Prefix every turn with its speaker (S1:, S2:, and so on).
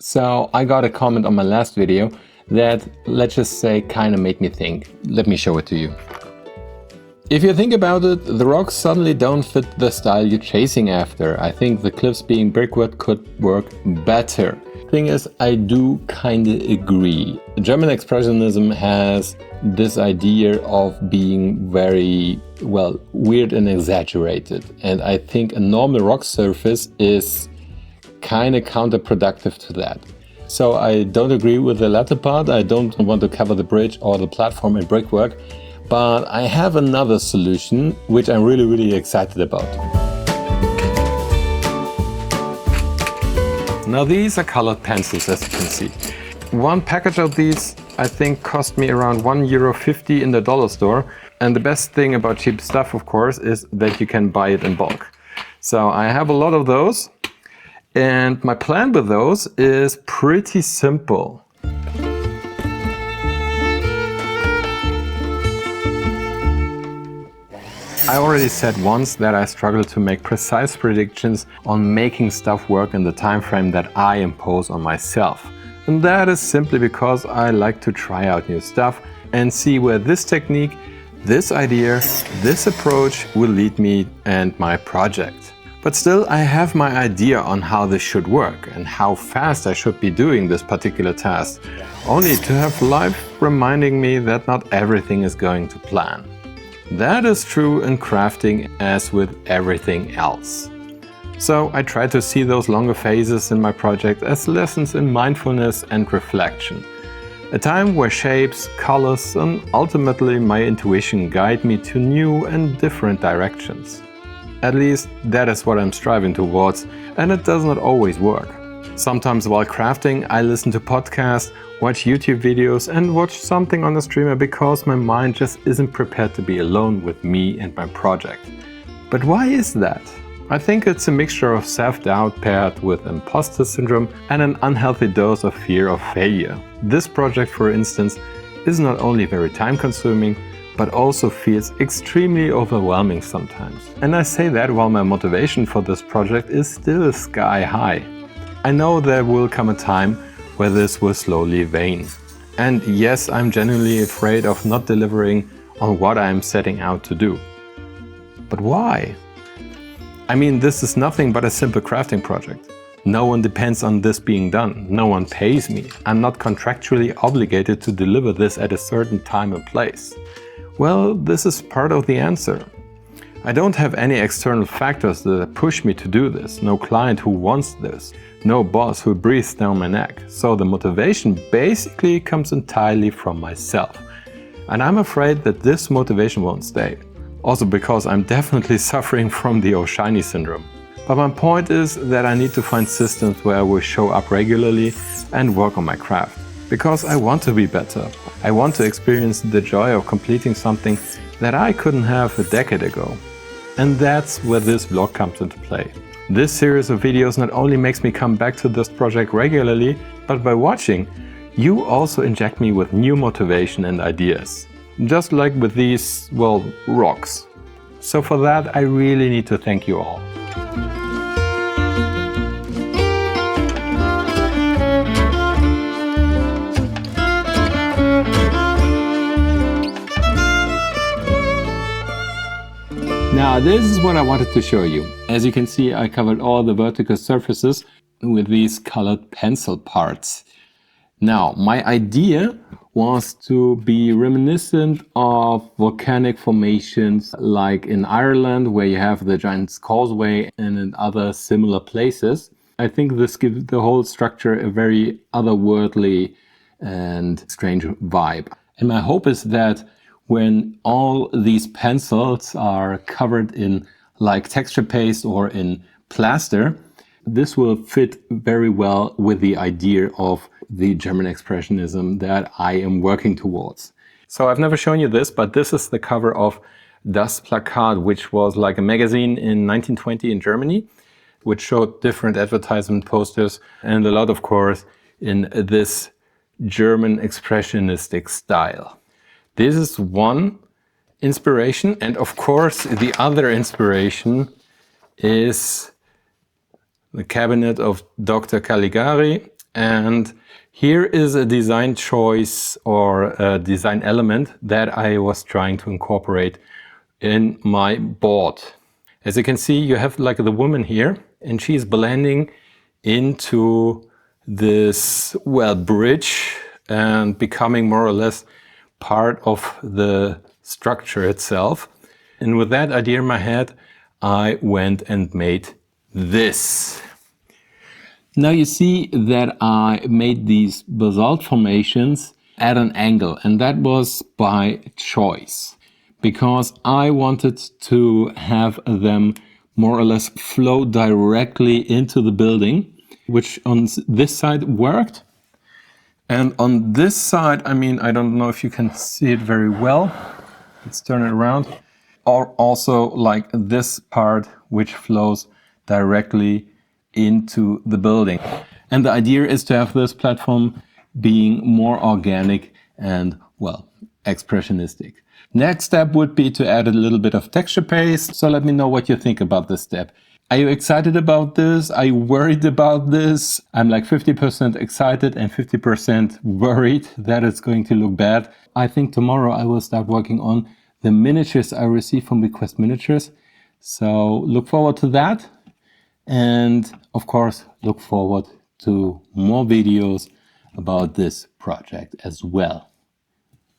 S1: So I got a comment on my last video that, let's just say, kind of made me think. Let me show it to you. If you think about it, the rocks suddenly don't fit the style you're chasing after. I think the cliffs being brickwork could work better. Thing is, I do kind of agree. German Expressionism has this idea of being very, well, weird and exaggerated. And I think a normal rock surface is kind of counterproductive to that. So I don't agree with the latter part. I don't want to cover the bridge or the platform in brickwork. But I have another solution, which I'm really excited about. Now these are colored pencils, as you can see. One package of these, I think, cost me around €1.50 in the dollar store. And the best thing about cheap stuff, of course, is that you can buy it in bulk. So I have a lot of those. And my plan with those is pretty simple. I already said once that I struggle to make precise predictions on making stuff work in the time frame that I impose on myself. And that is simply because I like to try out new stuff and see where this technique, this idea, this approach will lead me and my project. But still, I have my idea on how this should work and how fast I should be doing this particular task, only to have life reminding me that not everything is going to plan. That is true in crafting as with everything else. So I try to see those longer phases in my project as lessons in mindfulness and reflection. A time where shapes, colors and ultimately my intuition guide me to new and different directions. At least that is what I'm striving towards, and it does not always work. Sometimes while crafting I listen to podcasts, watch YouTube videos and watch something on the streamer because my mind just isn't prepared to be alone with me and my project. But why is that? I think it's a mixture of self-doubt paired with imposter syndrome and an unhealthy dose of fear of failure. This project, for instance, is not only very time-consuming, but also feels extremely overwhelming sometimes. And I say that while my motivation for this project is still sky high. I know there will come a time where this will slowly wane. And yes, I'm genuinely afraid of not delivering on what I'm setting out to do. But why? I mean, this is nothing but a simple crafting project. No one depends on this being done. No one pays me. I'm not contractually obligated to deliver this at a certain time and place. Well, this is part of the answer. I don't have any external factors that push me to do this. No client who wants this. No boss who breathes down my neck. So the motivation basically comes entirely from myself. And I'm afraid that this motivation won't stay. Also because I'm definitely suffering from the "oh shiny" syndrome. But my point is that I need to find systems where I will show up regularly and work on my craft. Because I want to be better. I want to experience the joy of completing something that I couldn't have a decade ago. And that's where this vlog comes into play. This series of videos not only makes me come back to this project regularly, but by watching, you also inject me with new motivation and ideas. Just like with these, well, rocks. So for that, I really need to thank you all. Now this is what I wanted to show you. As you can see, I covered all the vertical surfaces with these colored pencil parts. Now my idea was to be reminiscent of volcanic formations like in Ireland, where you have the Giant's Causeway, and in other similar places. I think this gives the whole structure a very otherworldly and strange vibe. And my hope is that when all these pencils are covered in like texture paste or in plaster, this will fit very well with the idea of the German Expressionism that I am working towards. So I've never shown you this, but this is the cover of Das Plakat, which was like a magazine in 1920 in Germany, which showed different advertisement posters and a lot, of course, in this German expressionistic style. This is one inspiration, and of course the other inspiration is the cabinet of Dr. Caligari And here is a design choice or a design element that I was trying to incorporate in my board. As you can see, you have like the woman here, and she's blending into this, well, bridge and becoming more or less part of the structure itself. And with that idea in my head, I went and made this. Now you see that I made these basalt formations at an angle, and that was by choice, because I wanted to have them more or less flow directly into the building, which on this side worked. And on this side, I mean, I don't know if you can see it very well. Let's turn it around. Or also like this part, which flows directly into the building. And the idea is to have this platform being more organic and, well, expressionistic. Next step would be to add a little bit of texture paste. So let me know what you think about this step. Are you excited about this? Are you worried about this? I'm like 50% excited and 50% worried that it's going to look bad. I think tomorrow I will start working on the miniatures I received from Request Miniatures. So look forward to that. And of course, look forward to more videos about this project as well.